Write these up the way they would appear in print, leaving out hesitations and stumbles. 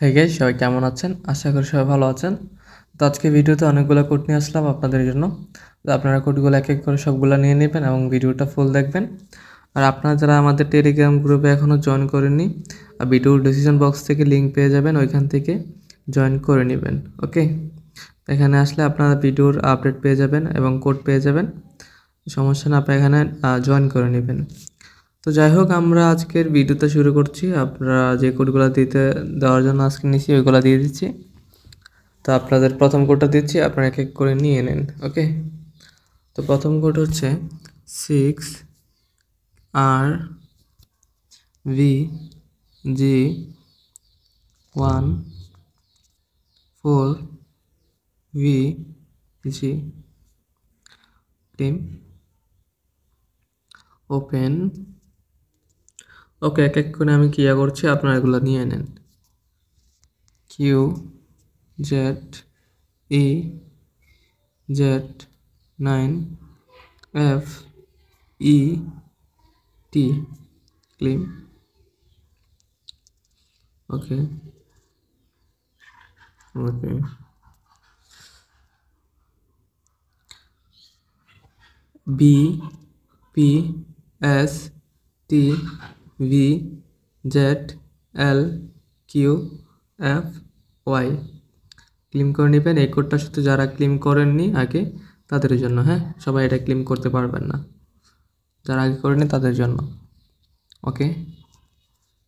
Hey guys, সবাই কেমন আছেন? আশা করি সবাই ভালো আছেন। তো আজকে ভিডিওতে অনেকগুলো কোড নিয়ে আসলাম আপনাদের জন্য। তো আপনারা কোডগুলো এক এক করে সবগুলো নিয়ে নেবেন এবং ভিডিওটা ফুল দেখবেন। আর আপনারা যারা আমাদের টেলিগ্রাম গ্রুপে এখনও জয়েন করেননি, ভিডিওর ডিসক্রিপশন বক্স থেকে লিঙ্ক পেয়ে যাবেন, ওইখান থেকে জয়েন করে নেবেন। ওকে, এখানে আসলে আপনারা ভিডিওর আপডেট পেয়ে যাবেন এবং কোড পেয়ে যাবেন। সমস্যা না, আপনারা এখানে জয়েন করে নেবেন। তো যাই হোক, আমরা আজকের ভিডিওটা শুরু করছি। আপনারা যে কোডগুলো দেওয়ার জন্য আজকে নিচ্ছি ওইগুলো দিয়ে দিচ্ছি। তো আপনাদের প্রথম কোডটা দিচ্ছি, আপনারা এক এক করে নিয়ে নেন। ওকে, তো প্রথম কোড হচ্ছে 6RVG14VG টিম ওপেন। ওকে, এক এক করে আমি ক্রিয়া করছি, আপনারা এগুলো নিয়ে নেন। QZEZ9FET claim. Okay okay, BPSTVZLQFY claim করে নেবেন। এই কোডটা শুধু যারা ক্লেম করেননি আগে তাদের জন্য, হ্যাঁ, সবাই এটা ক্লেম করতে পারবেন না, যারা আগে করেনি তাদের জন্য। ওকে,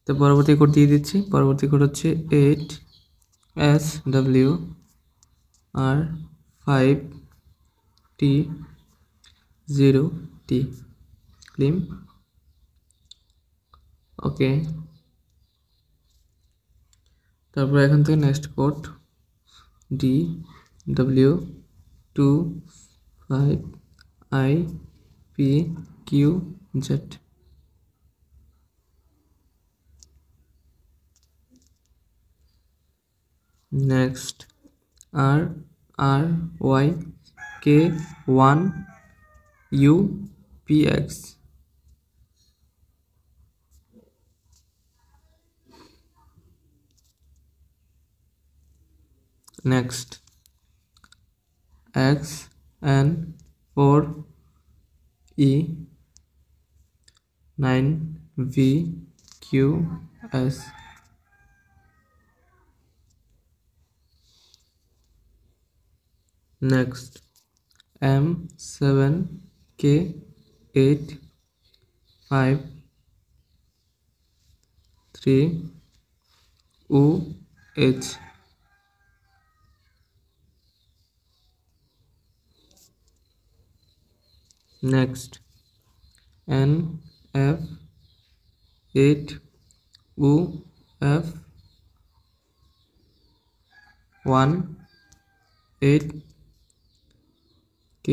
তো পরবর্তী কোড দিয়ে দিচ্ছি। পরবর্তী কোড হচ্ছে 8SWR5T0T ক্লেম। ওকে, তারপর এখান থেকে next code DW25IPQZ next RRYK1UPX next XN4E9VQS next M7K853UH next NF8UF18K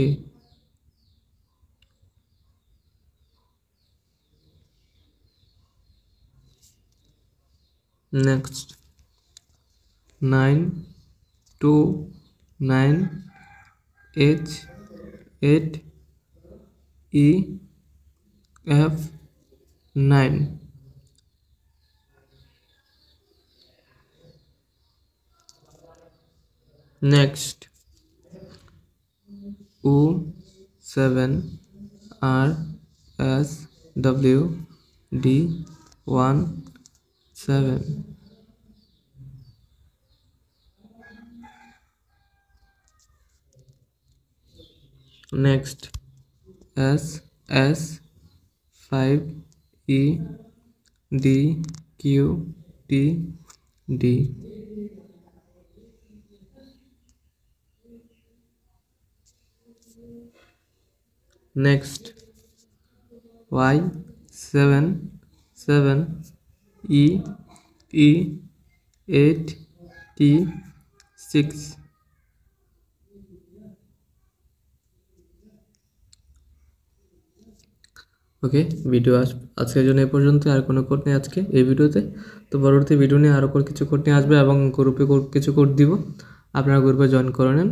next 929H8EF9 next U7RSWD17 next SS5EDQTD next Y77EE8T6 ওকে, ভিডিও আজকের জন্য এই পর্যন্ত। আর কোনো কোড নেই আজকে এই ভিডিওতে। তো পরবর্তী ভিডিও নিয়ে আরও কিছু কোড নিয়ে আসবে এবং গ্রুপে কিছু কোড দিব, আপনারা গ্রুপে জয়েন করে নেন।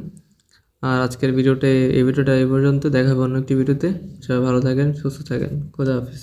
আর আজকের ভিডিওটা এই পর্যন্ত। দেখা হবে অন্য একটি ভিডিওতে। সবাই ভালো থাকেন, সুস্থ থাকেন। খোদা হাফেজ।